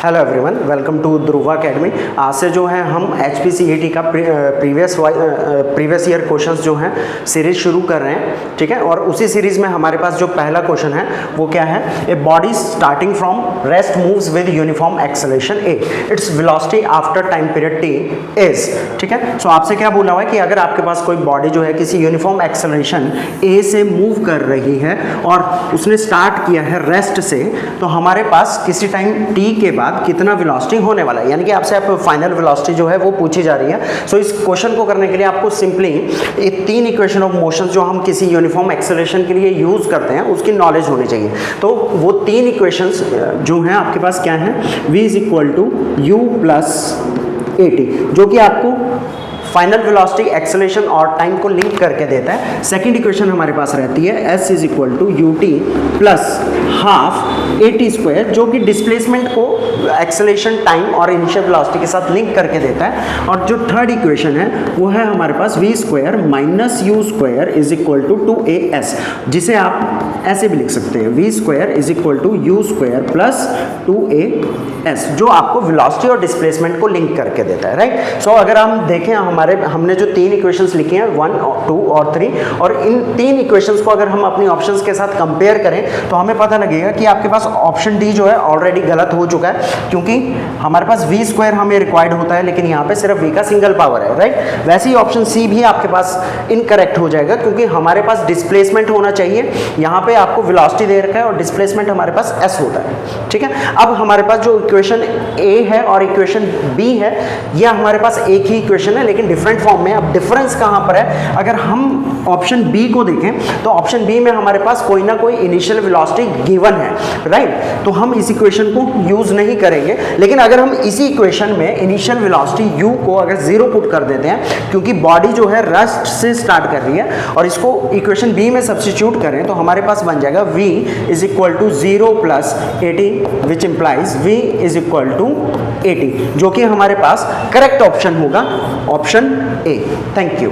Hello everyone, welcome to Dhruva academy. आज से जो है हम HPCET का प्रीवियस ईयर क्वेश्चंस जो हैं सीरीज शुरू कर रहे हैं, ठीक है। और उसी सीरीज में हमारे पास जो पहला क्वेश्चन है वो क्या है, a body starting from rest moves with uniform acceleration A, its velocity after time period T is, ठीक है। सो आपसे क्या बोला हुआ है कि अगर आपके पास कोई बॉडी जो है किसी यूनिफॉर्म एक्सेलरेशन ए से मूव कर रही है और उसने स्टार्ट किया है रेस्ट से, तो हमारे पास किसी टाइम टी के बाद कितना वेलोसिटी होने वाला है, यानी कि आपसे आप फाइनल वेलोसिटी जो है वो पूछी जा रही है। सो इस क्वेश्चन को करने के लिए आपको सिंपली ये तीन इक्वेशन ऑफ मोशन जो हम किसी यूनिफॉर्म एक्सेलरेशन के लिए यूज करते हैं उसकी नॉलेज होनी चाहिए। तो वो तीन इक्वेशंस जो हैं आपके पास क्या है, v is equal to u plus a t, जो कि आपको फाइनल वेलोसिटी, एक्सेलरेशन और टाइम को लिंक करके देता है। सेकंड इक्वेशन हमारे पास रहती है s is equal to u t plus half a t square, जो कि डिस्प्लेसमेंट को एक्सेलरेशन, टाइम और इनिशियल वेलोसिटी के साथ लिंक करके देता है। और जो थर्ड इक्वेशन है वो है हमारे पास v square minus u square is equal to 2as, जिसे आप ऐसे भी लिख सकते हैं, v square is equal to u square plus 2as, जो आपको वेलोसिटी और डिस्प्लेसमेंट को लिंक करके देता है, राइट। सो अगर हम देखें हमने जो तीन इक्वेशंस लिखी हैं 1, 2 और 3, और इन तीन इक्वेशंस को अगर हम अपनी ऑप्शंस के साथ कंपेयर करें तो हमें पता लगेगा कि आपके पास ऑप्शन डी जो है ऑलरेडी गलत हो चुका है, क्योंकि हमारे पास v स्क्वायर हमें रिक्वायर्ड होता है लेकिन यहाँ पे सिर्फ v का सिंगल पावर है, राइट। वैसे ही ऑप्शन सी भी आपके पास इनकरेक्ट हो जाएगा, क्योंकि हमारे पास डिस्प्लेसमेंट होना चाहिए, यहाँ पे आपको वेलोसिटी दे रखा है और डिस्प्लेसमेंट हमारे पास s होता है, ठीक है। अब हमारे पास जो इक्वेशन a है और इक्वेशन b है, यह हमारे पास एक ही इक्वेशन है लेकिन डिफरेंट फॉर्म में। अब डिफरेंस कहाँ पर है, अगर हम ऑप्शन बी को देखें तो ऑप्शन बी में हमारे पास कोई ना कोई इनिशियल वेलोसिटी गिवन है, राइट। तो हम इस इक्वेशन को यूज नहीं करेंगे, लेकिन अगर हम इसी इक्वेशन में इनिशियल वेलोसिटी u को अगर 0 पुट कर देते हैं, क्योंकि बॉडी जो है रेस्ट से स्टार्ट कर रही है, और इसको इक्वेशन बी में सब्स्टिट्यूट करें तो हमारे पास बन जाएगा v is equal to 0 plus 80, which implies v is equal to 80, जो कि हमारे पास करेक्ट ऑप्शन होगा, ऑप्शन ए। Thank you.